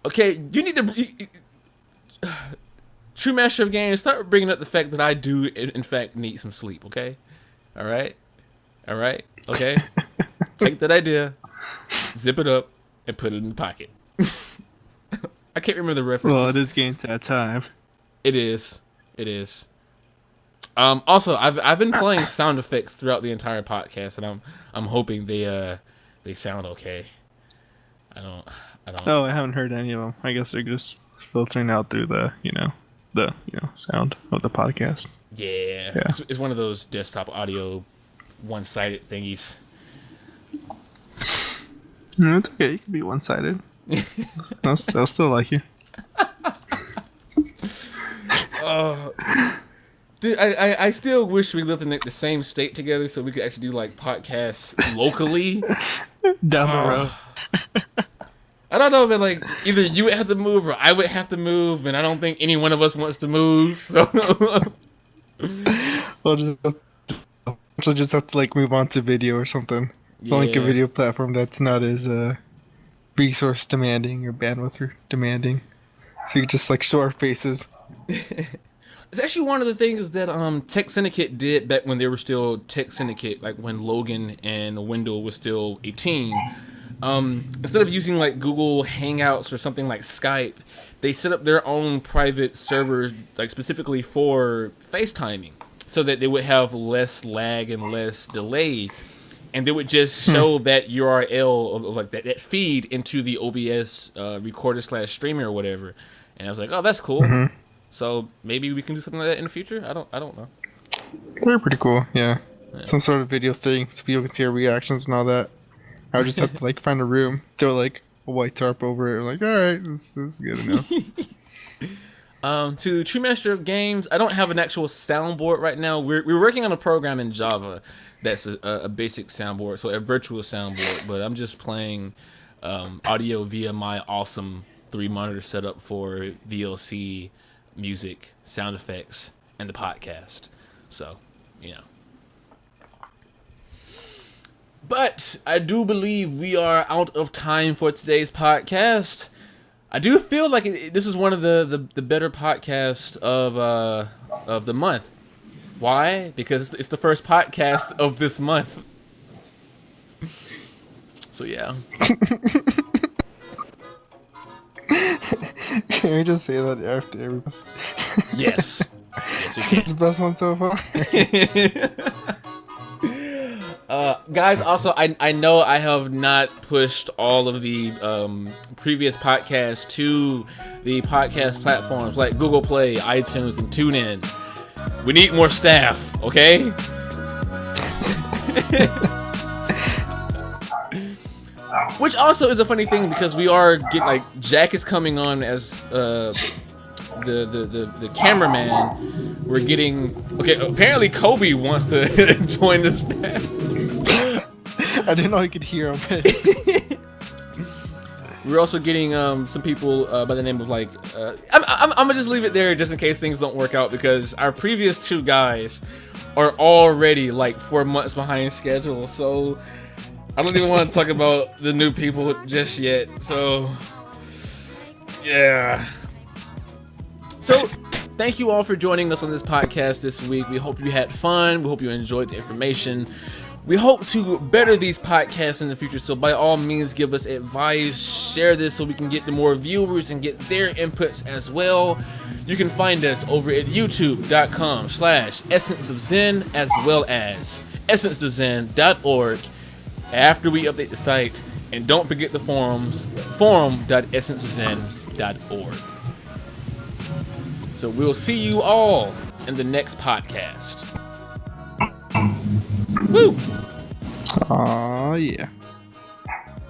B: Okay, you need to. True Master of Games, start bringing up the fact that I do, in fact, need some sleep. Okay, all right, okay. Take that idea, zip it up, and put it in the pocket. I can't remember the reference.
A: Well, it is getting to that time.
B: It is. Also, I've been playing sound effects throughout the entire podcast, and I'm hoping they sound okay. I don't.
A: Oh, I haven't heard any of them. I guess they're just filtering out through the sound of the podcast.
B: Yeah. It's one of those desktop audio one-sided thingies.
A: No, it's okay. You can be one-sided. I'll still like you.
B: Dude, I still wish we lived in the same state together so we could actually do like podcasts locally
A: Down the road.
B: I don't know, but like either you would have to move or I would have to move, and I don't think any one of us wants to move. So
A: We'll just have to like move on to video or something.
B: Yeah.
A: Like a video platform that's not as resource demanding or bandwidth demanding. So you can just like show our faces.
B: It's actually one of the things that Tech Syndicate did back when they were still Tech Syndicate, like when Logan and Wendell was still a team. Instead of using like Google Hangouts or something like Skype, they set up their own private servers like specifically for FaceTiming so that they would have less lag and less delay. And they would just show that URL of like that feed into the OBS recorder/streamer or whatever. And I was like, oh, that's cool.
A: Mm-hmm.
B: So maybe we can do something like that in the future. I don't know.
A: They're pretty cool, yeah. Some sort of video thing so people can see our reactions and all that. I would just have to like find a room, throw like a white tarp over it, like, alright, this is good enough.
B: To True Master of Games, I don't have an actual soundboard right now. We're working on a program in Java that's a basic soundboard, so a virtual soundboard, but I'm just playing audio via my awesome 3-monitor setup for VLC, music, sound effects, and the podcast. So, But I do believe we are out of time for today's podcast. I do feel like this is one of the better podcasts of the month. Why? Because it's the first podcast of this month. So yeah.
A: Can we just say that after everybody?
B: Yes. Yes, we can.
A: It's the best one so far.
B: Guys, also, I know I have not pushed all of the previous podcasts to the podcast platforms like Google Play, iTunes, and TuneIn. We need more staff, okay? Which also is a funny thing because we are getting, like, Jack is coming on as the cameraman. We're getting, okay, apparently Kobe wants to join the staff.
A: I didn't know I could hear him.
B: We're also getting some people by the name of like I'm gonna just leave it there just in case things don't work out because our previous 2 guys are already like 4 months behind schedule, so I don't even want to talk about the new people just yet. So yeah. So thank you all for joining us on this podcast this week. We hope you had fun. We hope you enjoyed the information. We hope to better these podcasts in the future, so by all means, give us advice, share this so we can get to more viewers and get their inputs as well. You can find us over at youtube.com/essenceofzen, as well as essenceofzen.org after we update the site. And don't forget the forums, forum.essenceofzen.org. So we'll see you all in the next podcast. Woo!
A: Aw, yeah.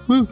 A: Woo!